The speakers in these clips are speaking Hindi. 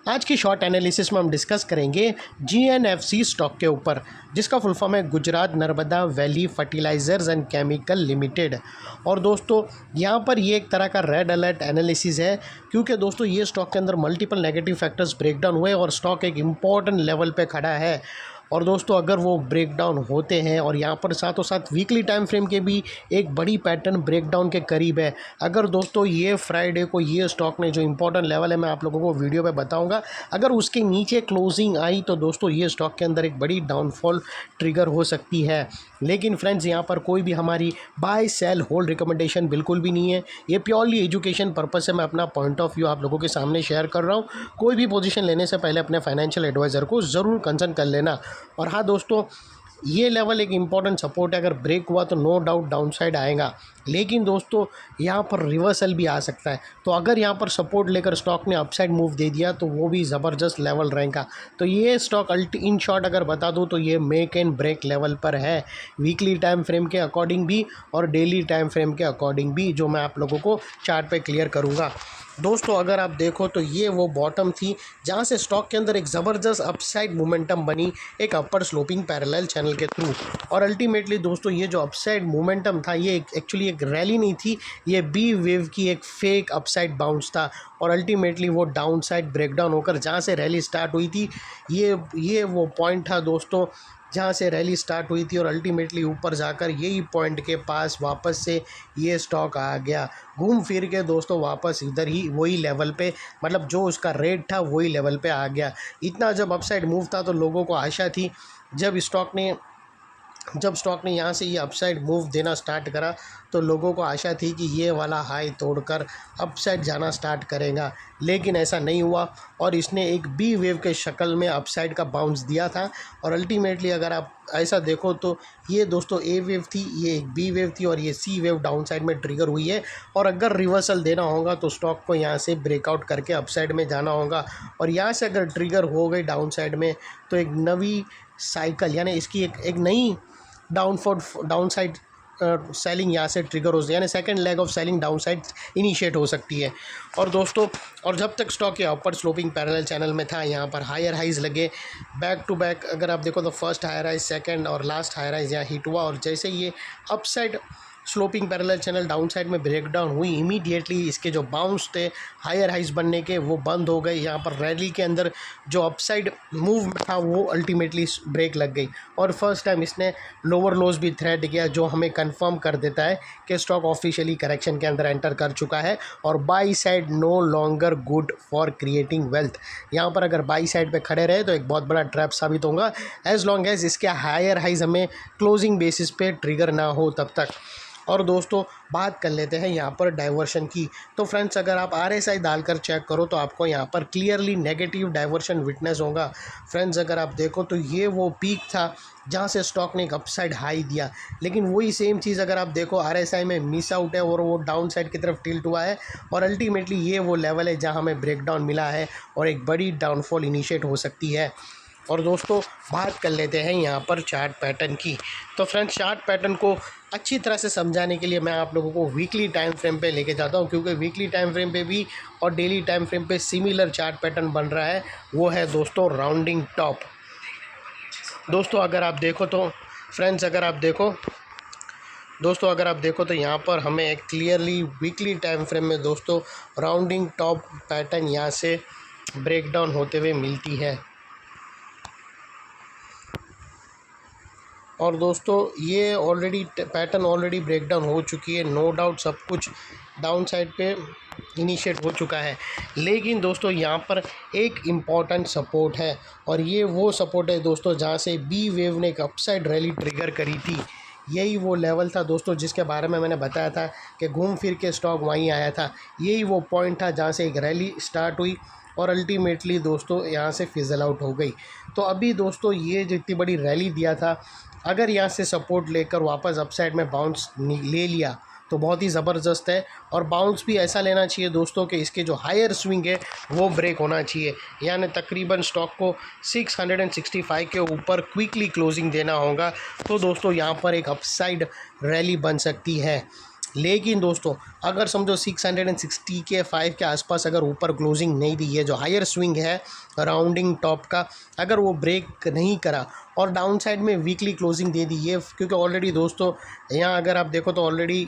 आज की शॉर्ट एनालिसिस में हम डिस्कस करेंगे जीएनएफसी स्टॉक के ऊपर, जिसका फुल फॉर्म है Gujarat Narmada valley fertilizers and chemical limited. और दोस्तों यहाँ पर ये एक तरह का रेड अलर्ट एनालिसिस है, क्योंकि दोस्तों ये स्टॉक के अंदर मल्टीपल नेगेटिव फैक्टर्स ब्रेकडाउन हुए और स्टॉक एक इम्पॉर्टेंट लेवल पे खड़ा है। और दोस्तों अगर वो ब्रेकडाउन होते हैं और यहाँ पर साथों साथ वीकली टाइम फ्रेम के भी एक बड़ी पैटर्न ब्रेकडाउन के करीब है। अगर दोस्तों ये फ्राइडे को ये स्टॉक ने जो इंपॉर्टेंट लेवल है मैं आप लोगों को वीडियो पे बताऊंगा, अगर उसके नीचे क्लोजिंग आई तो दोस्तों ये स्टॉक के अंदर एक बड़ी डाउनफॉल ट्रिगर हो सकती है। लेकिन फ्रेंड्स यहाँ पर कोई भी हमारी बाय सेल होल्ड रिकमेंडेशन बिल्कुल भी नहीं है, ये प्योरली एजुकेशन पर्पस से मैं अपना पॉइंट ऑफ व्यू आप लोगों के सामने शेयर कर रहा हूँ। कोई भी पोजीशन लेने से पहले अपने फाइनेंशियल एडवाइज़र को ज़रूर कंसल्ट कर लेना। और हाँ दोस्तों, ये लेवल एक इम्पॉर्टेंट सपोर्ट है, अगर ब्रेक हुआ तो नो डाउट डाउनसाइड आएगा, लेकिन दोस्तों यहाँ पर रिवर्सल भी आ सकता है। तो अगर यहाँ पर सपोर्ट लेकर स्टॉक ने अपसाइड मूव दे दिया तो वो भी ज़बरदस्त लेवल रहेगा। तो ये स्टॉक इन शॉर्ट अगर बता दूँ तो ये मेक एंड ब्रेक लेवल पर है, वीकली टाइम फ्रेम के अकॉर्डिंग भी और डेली टाइम फ्रेम के अकॉर्डिंग भी, जो मैं आप लोगों को चार्ट पे क्लियर करूँगा। दोस्तों अगर आप देखो तो ये वो बॉटम थी जहाँ से स्टॉक के अंदर एक ज़बरदस्त अपसाइड मोमेंटम बनी एक अपर स्लोपिंग पैरेलल चैनल के थ्रू। और अल्टीमेटली दोस्तों ये जो अपसाइड मोमेंटम था ये एक्चुअली एक रैली नहीं थी, ये बी वेव की एक फेक अपसाइड बाउंस था। और अल्टीमेटली वो डाउन साइड ब्रेकडाउन होकर जहाँ से रैली स्टार्ट हुई थी, ये वो पॉइंट था दोस्तों जहाँ से रैली स्टार्ट हुई थी। और अल्टीमेटली ऊपर जाकर यही पॉइंट के पास वापस से ये स्टॉक आ गया, घूम फिर के दोस्तों वापस इधर ही वही लेवल पे, मतलब जो उसका रेट था वही लेवल पे आ गया। इतना जब अपसाइड मूव था तो लोगों को आशा थी, जब स्टॉक ने यहाँ से ये अपसाइड मूव देना स्टार्ट करा तो लोगों को आशा थी कि ये वाला हाई तोड़कर अपसाइड जाना स्टार्ट करेगा, लेकिन ऐसा नहीं हुआ और इसने एक बी वेव के शक्ल में अपसाइड का बाउंस दिया था। और अल्टीमेटली अगर आप ऐसा देखो तो ये दोस्तों ए वेव थी, ये एक बी वेव थी और ये सी वेव डाउन साइड में ट्रिगर हुई है। और अगर रिवर्सल देना होगा तो स्टॉक को यहाँ से ब्रेकआउट करके अपसाइड में जाना होगा। और यहाँ से अगर ट्रिगर हो गई डाउन साइड में तो एक नवी साइकिल, यानी इसकी एक नई डाउन साइड सेलिंग यहाँ से ट्रिगर हो, यानी second leg of selling down side initiate हो सकती है। और दोस्तों और जब तक स्टॉक ये अपर स्लोपिंग पैरेलल चैनल में था, यहाँ पर हायर हाइज लगे बैक टू बैक। अगर आप देखो तो फर्स्ट हायर हाइज, सेकंड और लास्ट हायर हाइज यहाँ हिट हुआ। और जैसे ये upside sloping parallel channel down side में ब्रेकडाउन हुई, इमीडिएटली इसके जो बाउंस थे हायर हाइज बनने के वो बंद हो गए। यहाँ पर रैली के अंदर जो अपसाइड मूव था वो अल्टीमेटली ब्रेक लग गई और फर्स्ट टाइम इसने लोअर लोज भी थ्रेड किया, जो हमें कंफर्म कर देता है कि स्टॉक ऑफिशियली करेक्शन के अंदर एंटर कर चुका है। और buy side no longer good for creating wealth. यहाँ पर अगर बाई साइड पे खड़े रहे तो एक बहुत बड़ा ट्रैप साबित होगा, एज लॉन्ग एज इसके हायर हाइज हमें क्लोजिंग बेसिस पे ट्रिगर ना हो तब तक। और दोस्तों बात कर लेते हैं यहाँ पर डाइवर्शन की। तो फ्रेंड्स अगर आप RSI डालकर चेक करो तो आपको यहाँ पर क्लियरली नेगेटिव डाइवर्शन विटनेस होगा। फ्रेंड्स अगर आप देखो तो ये वो पीक था जहाँ से स्टॉक ने एक अपसाइड हाई दिया, लेकिन वही सेम चीज़ अगर आप देखो RSI में मिस आउट है और वो डाउन साइड की तरफ टिल्ट हुआ है। और अल्टीमेटली ये वो लेवल है जहाँ हमें ब्रेकडाउन मिला है और एक बड़ी डाउनफॉल इनिशिएट हो सकती है। और दोस्तों बात कर लेते हैं यहाँ पर चार्ट पैटर्न की। तो फ्रेंड्स चार्ट पैटर्न को अच्छी तरह से समझाने के लिए मैं आप लोगों को वीकली टाइम फ्रेम पे लेके जाता हूँ, क्योंकि वीकली टाइम फ्रेम पे भी और डेली टाइम फ्रेम पे सिमिलर चार्ट पैटर्न बन रहा है, वो है दोस्तों राउंडिंग टॉप। दोस्तों अगर आप देखो तो फ्रेंड्स अगर आप देखो तो यहाँ पर हमें एक क्लियरली वीकली टाइम फ्रेम में दोस्तों राउंडिंग टॉप पैटर्न यहाँ से ब्रेकडाउन होते हुए मिलती है। और दोस्तों ये पैटर्न ऑलरेडी ब्रेकडाउन हो चुकी है, नो डाउट सब कुछ डाउन साइड पे इनिशिएट हो चुका है। लेकिन दोस्तों यहाँ पर एक इम्पॉर्टेंट सपोर्ट है और ये वो सपोर्ट है दोस्तों जहाँ से बी वेव ने एक अपसाइड रैली ट्रिगर करी थी। यही वो लेवल था दोस्तों जिसके बारे में मैंने बताया था कि घूम फिर के स्टॉक वहीं आया था। यही वो पॉइंट था जहाँ से एक रैली स्टार्ट हुई और अल्टीमेटली दोस्तों यहाँ से फिजल आउट हो गई। तो अभी दोस्तों ये जितनी बड़ी रैली दिया था, अगर यहाँ से सपोर्ट लेकर वापस अपसाइड में बाउंस ले लिया तो बहुत ही ज़बरदस्त है। और बाउंस भी ऐसा लेना चाहिए दोस्तों कि इसके जो हायर स्विंग है वो ब्रेक होना चाहिए, यानी तकरीबन स्टॉक को 665 के ऊपर क्विकली क्लोजिंग देना होगा। तो दोस्तों यहाँ पर एक अपसाइड रैली बन सकती है। लेकिन दोस्तों अगर समझो 660 के 5 के आसपास अगर ऊपर क्लोजिंग नहीं दी है, जो हायर स्विंग है राउंडिंग टॉप का, अगर वो ब्रेक नहीं करा और डाउन साइड में वीकली क्लोजिंग दे दी है, क्योंकि ऑलरेडी दोस्तों यहाँ अगर आप देखो तो ऑलरेडी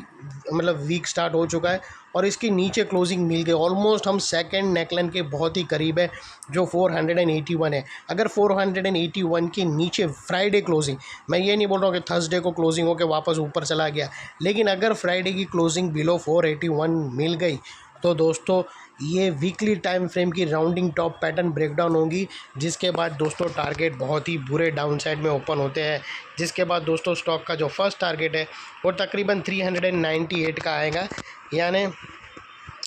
मतलब वीक स्टार्ट हो चुका है और इसके नीचे क्लोजिंग मिल गई। ऑलमोस्ट हम सेकंड नेकलाइन के बहुत ही करीब है जो 481 है। अगर 481 के नीचे फ्राइडे क्लोजिंग, मैं ये नहीं बोल रहा हूँ कि थर्सडे को क्लोजिंग होकर वापस ऊपर चला गया, लेकिन अगर फ्राइडे की क्लोजिंग बिलो 481 मिल गई तो दोस्तों ये वीकली टाइम फ्रेम की राउंडिंग टॉप पैटर्न ब्रेकडाउन होगी, जिसके बाद दोस्तों टारगेट बहुत ही बुरे डाउन साइड में ओपन होते हैं। जिसके बाद दोस्तों स्टॉक का जो फर्स्ट टारगेट है वो तकरीबन 398 का आएगा, यानी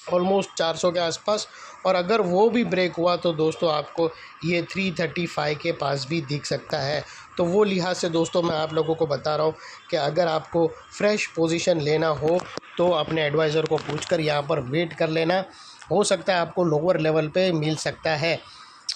ऑलमोस्ट 400 के आसपास। और अगर वो भी ब्रेक हुआ तो दोस्तों आपको ये 335 के पास भी दिख सकता है। तो वो लिहाज से दोस्तों मैं आप लोगों को बता रहा हूँ कि अगर आपको फ्रेश पोजीशन लेना हो तो अपने एडवाइज़र को पूछकर यहाँ पर वेट कर लेना, हो सकता है आपको लोअर लेवल पे मिल सकता है।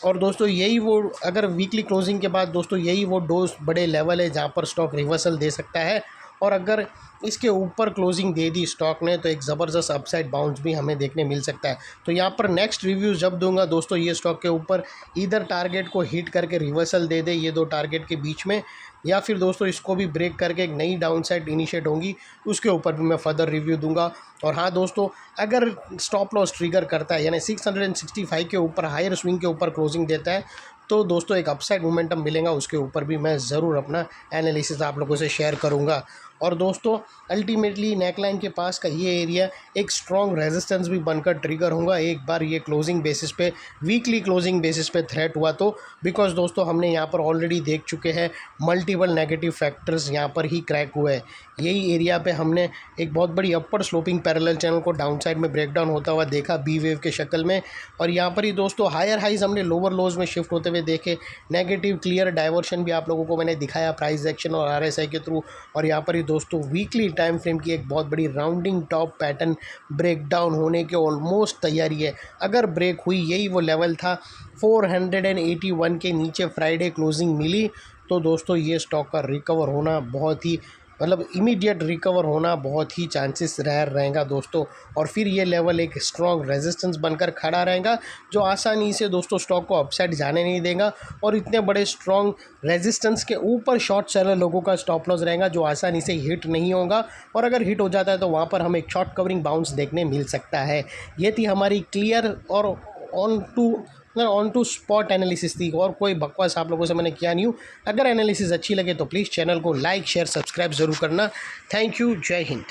और दोस्तों यही वो, अगर वीकली क्लोजिंग के बाद दोस्तों यही वो दो बड़े लेवल है जहाँ पर स्टॉक रिवर्सल दे सकता है। और अगर इसके ऊपर क्लोजिंग दे दी स्टॉक ने तो एक ज़बरदस्त अपसाइड बाउंस भी हमें देखने मिल सकता है। तो यहाँ पर नेक्स्ट रिव्यू जब दूंगा दोस्तों ये स्टॉक के ऊपर इधर टारगेट को हिट करके रिवर्सल दे दे ये दो टारगेट के बीच में, या फिर दोस्तों इसको भी ब्रेक करके एक नई डाउन साइड इनिशिएट होंगी, उसके ऊपर भी मैं फर्दर रिव्यू दूंगा। और हाँ दोस्तों, अगर स्टॉप लॉस ट्रिगर करता है यानी 665 के ऊपर हायर स्विंग के ऊपर क्लोजिंग देता है तो दोस्तों एक अपसाइड मोमेंटम मिलेगा, उसके ऊपर भी मैं ज़रूर अपना एनालिसिस आप लोगों से शेयर करूंगा। और दोस्तों अल्टीमेटली नेकलाइन के पास का ये एरिया एक स्ट्रॉन्ग रेजिस्टेंस भी बनकर ट्रिगर होगा एक बार ये क्लोजिंग बेसिस पे, वीकली क्लोजिंग बेसिस पे थ्रेट हुआ तो। बिकॉज दोस्तों हमने यहाँ पर ऑलरेडी देख चुके हैं मल्टीपल नेगेटिव फैक्टर्स यहाँ पर ही क्रैक हुए हैं। यही एरिया पे हमने एक बहुत बड़ी अपर स्लोपिंग पैरेलल चैनल को डाउन साइड में ब्रेकडाउन होता हुआ देखा बी वेव के शक्ल में। और यहाँ पर ही दोस्तों हायर हाइज हमने लोअर लोज में शिफ्ट होते हुए देखे, नेगेटिव क्लियर डाइवर्शन भी आप लोगों को मैंने दिखाया प्राइस एक्शन और RSI के थ्रू। और यहाँ पर ही दोस्तों वीकली टाइम फ्रेम की एक बहुत बड़ी राउंडिंग टॉप पैटर्न ब्रेकडाउन होने के ऑलमोस्ट तैयारी है। अगर ब्रेक हुई, यही वो लेवल था 481 के नीचे फ्राइडे क्लोजिंग मिली तो दोस्तों ये स्टॉक का रिकवर होना बहुत ही मतलब इमीडिएट रिकवर होना बहुत ही चांसेस रहेगा दोस्तों। और फिर ये लेवल एक स्ट्रॉन्ग रेजिस्टेंस बनकर खड़ा रहेगा जो आसानी से दोस्तों स्टॉक को अपसाइड जाने नहीं देगा। और इतने बड़े स्ट्रॉन्ग रेजिस्टेंस के ऊपर शॉर्ट सेलर लोगों का स्टॉप लॉस रहेगा जो आसानी से हिट नहीं होगा, और अगर हिट हो जाता है तो वहाँ पर हमें एक शॉर्ट कवरिंग बाउंस देखने मिल सकता है। ये थी हमारी क्लियर और ऑन टू स्पॉट एनालिसिस थी, और कोई बकवास आप लोगों से मैंने किया नहीं हूँ। अगर एनालिसिस अच्छी लगे तो प्लीज़ चैनल को लाइक शेयर सब्सक्राइब ज़रूर करना। थैंक यू, जय हिंद।